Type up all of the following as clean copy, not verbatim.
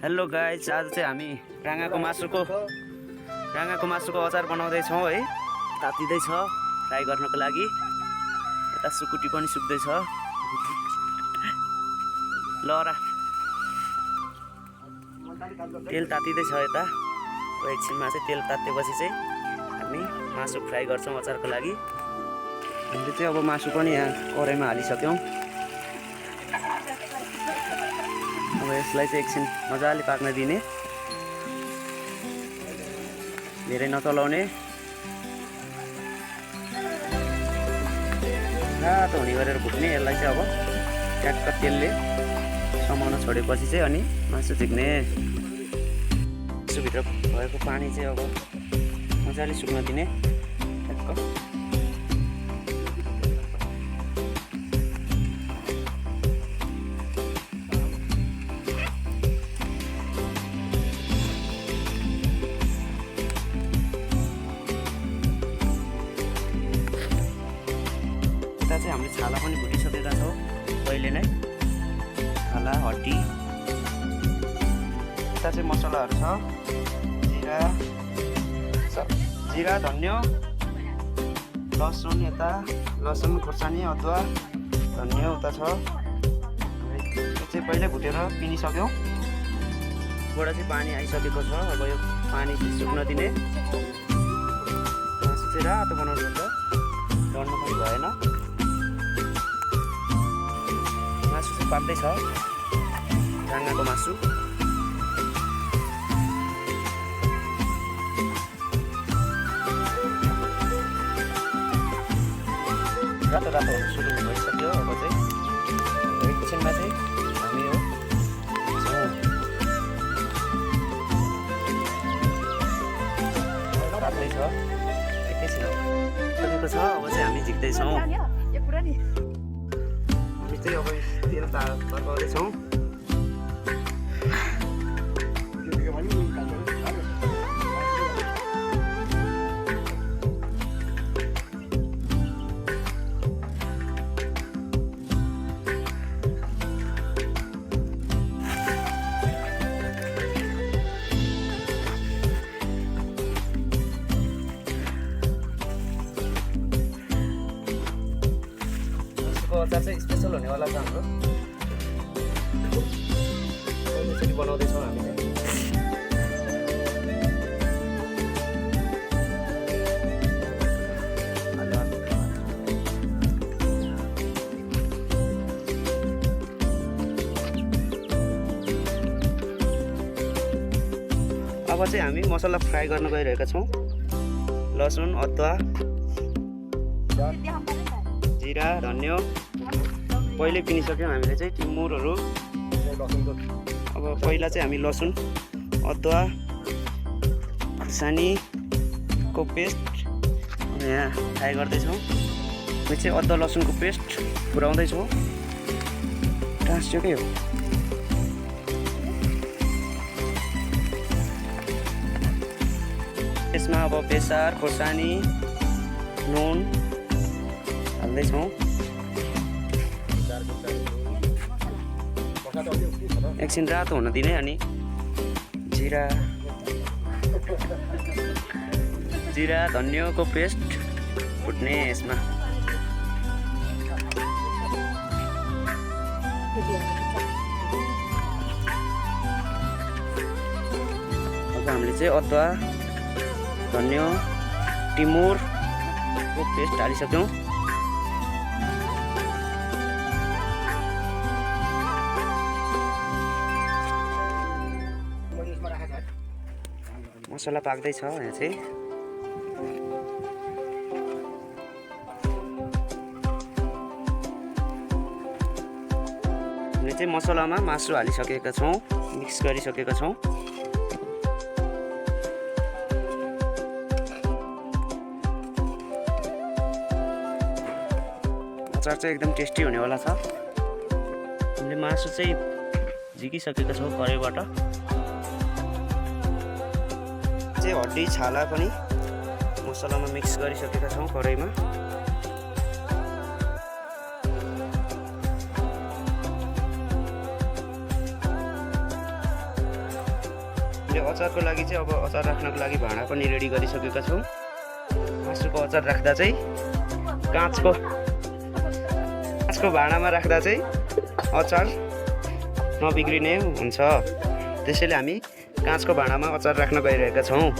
Hello guys, आज चाहिँ हामी राँगाको मासुको अचार बनाउँदैछौँ है। तातिँदैछ फ्राई गर्नको लागि। यता सुकुटी पनि सुक्दैछ। लहरा तेल तातिँदैछ यता। एकछिनमा चाहिँ तेल तातेपछि चाहिँ हामी मासु फ्राई गर्छौँ अचारको लागि। हामीले चाहिँ अब मासु पनि यहाँ कराईमा हालिसक्यौँ। अब यसलाई चाहिँ एकछिन मजाले पाक्न दिने, धेरै नचलाउने। रातो हुने गरेर भुट्ने यसलाई चाहिँ। अब ट्याक्क तेलले समाउन छोडेपछि चाहिँ अनि मासु झिक्ने। मासुभित्र भएको पानी चाहिँ अब मजाले सुक्न दिने ट्याक्क। चाहिँ हामीले छाला पनि भुटिसकेका छौँ पहिले नै। छाला, हड्डी। यता चाहिँ मसलाहरू छ। जिरा, धनिया, लसुन। यता लसुन, खुर्सानी, अदुवा, धनिया उता छ। यो चाहिँ पहिल्यै भुटेर पिनिसक्यौँ। बाट चाहिँ पानी आइसकेको छ। अब यो पानी चाहिँ सुक्न दिने। मासु चाहिँ रातो बनाउनु पर्छ, डढ्नु पनि भएन। मासु चाहिँ पाक्दैछ, राँगाको मासु। रातो रातो हुनु सुरु भइसक्यो। अब चाहिँ एकछिनमा चाहिँ हामी यो पाक्दैछ। एकैछिन सकेको छ। अब चाहिँ हामी झिक्दैछौँ। चाहिँ अब तेल तर्काउँदैछौँ। अचार चाहिँ स्पेसल हुनेवाला छ हाम्रो। यसरी बनाउँदैछौँ हामी चाहिँ। अब चाहिँ हामी मसला फ्राई गर्न गइरहेका छौँ। लसुन, अदुवा, जिरा, धनिया पहिले पिनिसक्यौँ हामीले चाहिँ। टिमुरहरू। अब पहिला चाहिँ हामी लसुन, अदुवा, खुर्सानीको पेस्ट यहाँ फ्राई गर्दैछौँ। यो चाहिँ अदुवा लसुनको पेस्ट पुऱ्याउँदैछौँ। टाँस्यो के हो। यसमा अब बेसार, खोर्सानी, नुन हाल्दैछौँ। एकछिन रातो हुन दिने। अनि जिरा धनियाको पेस्ट फुट्ने यसमा। अब हामीले चाहिँ अदुवा, धनिया, टिमुरको पेस्ट हालिसक्यौँ। मसला पाक्दैछ यहाँ चाहिँ। हामीले चाहिँ मसलामा मासु हालिसकेका छौँ, मिक्स गरिसकेका छौँ। अचार चाहिँ एकदम टेस्टी हुनेवाला छ। हामीले मासु चाहिँ झिकिसकेका छौँ कराईबाट। हड्डी, छाला पनि मसलामा मिक्स गरिसकेका छौँ कराईमा। हामीले अचारको लागि चाहिँ अब अचार राख्नको लागि भाँडा पनि रेडी गरिसकेका छौँ। मासुको अचार राख्दा चाहिँ काँचको भाँडामा राख्दा चाहिँ अचार नबिग्रिने हुन्छ, त्यसैले हामी काँचको भाँडामा अचार राख्न गइरहेका छौँ।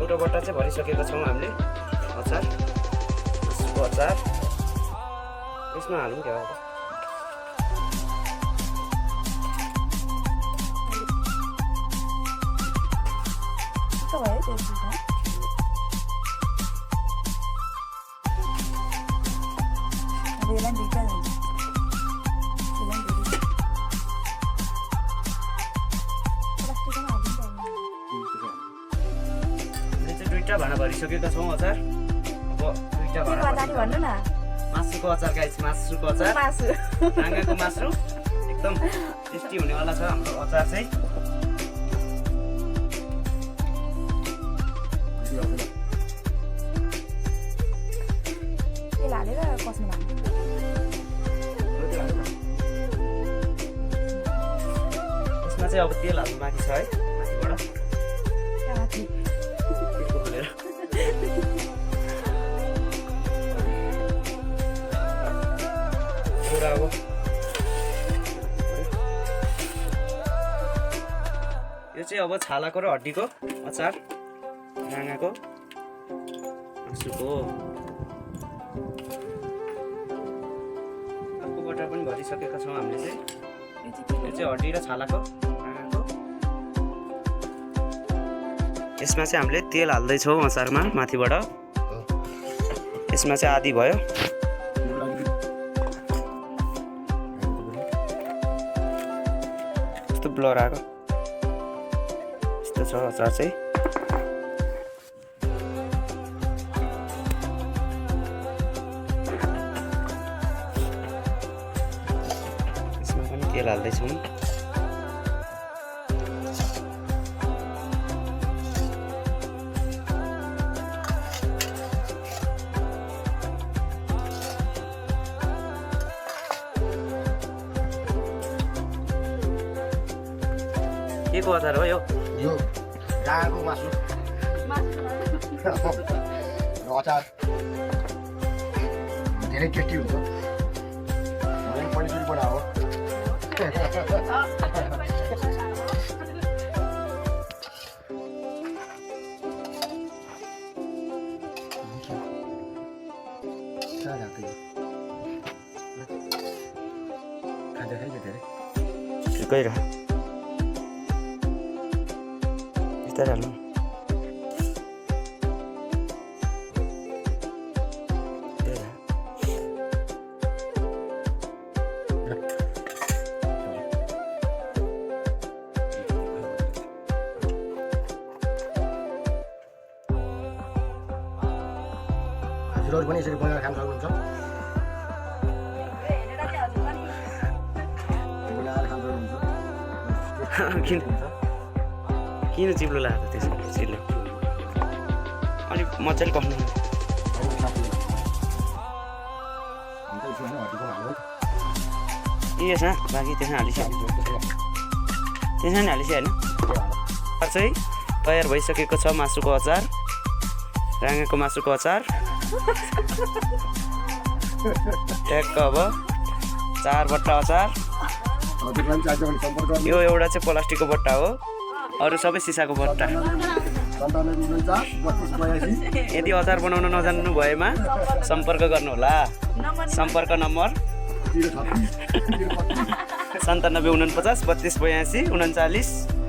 एउटा बट्टा चाहिँ भरिसकेका छौँ हामीले अचार, मासुको अचार। यसमा हालौँ क्या अब दुईटा भाँडा भरिसकेका छौँ अचार। अब दुईटा भाँडा मासुको अचार गाइस, मासुको अचार, राँगाको मासु एकदम टेस्टी हुनेवाला छ हाम्रो अचार चाहिँ। यसमा चाहिँ अब तेल हाल्नु बाँकी छ है माथिबाट। यो चाहिँ अब छालाको र हड्डीको अचार, राँगाको मासुको। अर्को बट्टा पनि भरिसकेका छौँ हामीले चाहिँ। यो चाहिँ हड्डी र छालाको राँगाको। यसमा चाहिँ हामीले तेल हाल्दैछौँ अचारमा माथिबाट। यसमा चाहिँ आधी भयो। यस्तो ब्लर आएको यस्तो छ अचार चाहिँ। यसमा पनि तेल हाल्दैछौँ। के को अचार हो यो? यो राँगाको मासु अचार धेरै टेस्टी हुन्छ। पहिलोचोटि बनाएको ठिकै रह बिस्तारै हाल्नु। हजुरहरू पनि यसरी बनाएर खान सक्नुहुन्छ। किन चिप्लो लाग्यो त्यसो चिल्लो अलिक मजाले कस्नु यसमा बाँकी त्यसमा हालिसक्यो त्यसमा नि हालिसक्यो होइन। अचार चाहिँ तयार भइसकेको छ मासुको अचार, राँगाको मासुको अचार। ट्याक्क अब 4 बट्टा अचार। यो एउटा चाहिँ प्लास्टिकको बट्टा हो, अरू सबै सिसाको बट्टा। यदि अचार बनाउन नजान्नु भएमा सम्पर्क गर्नुहोला। सम्पर्क नम्बर 97 49 32 82 39।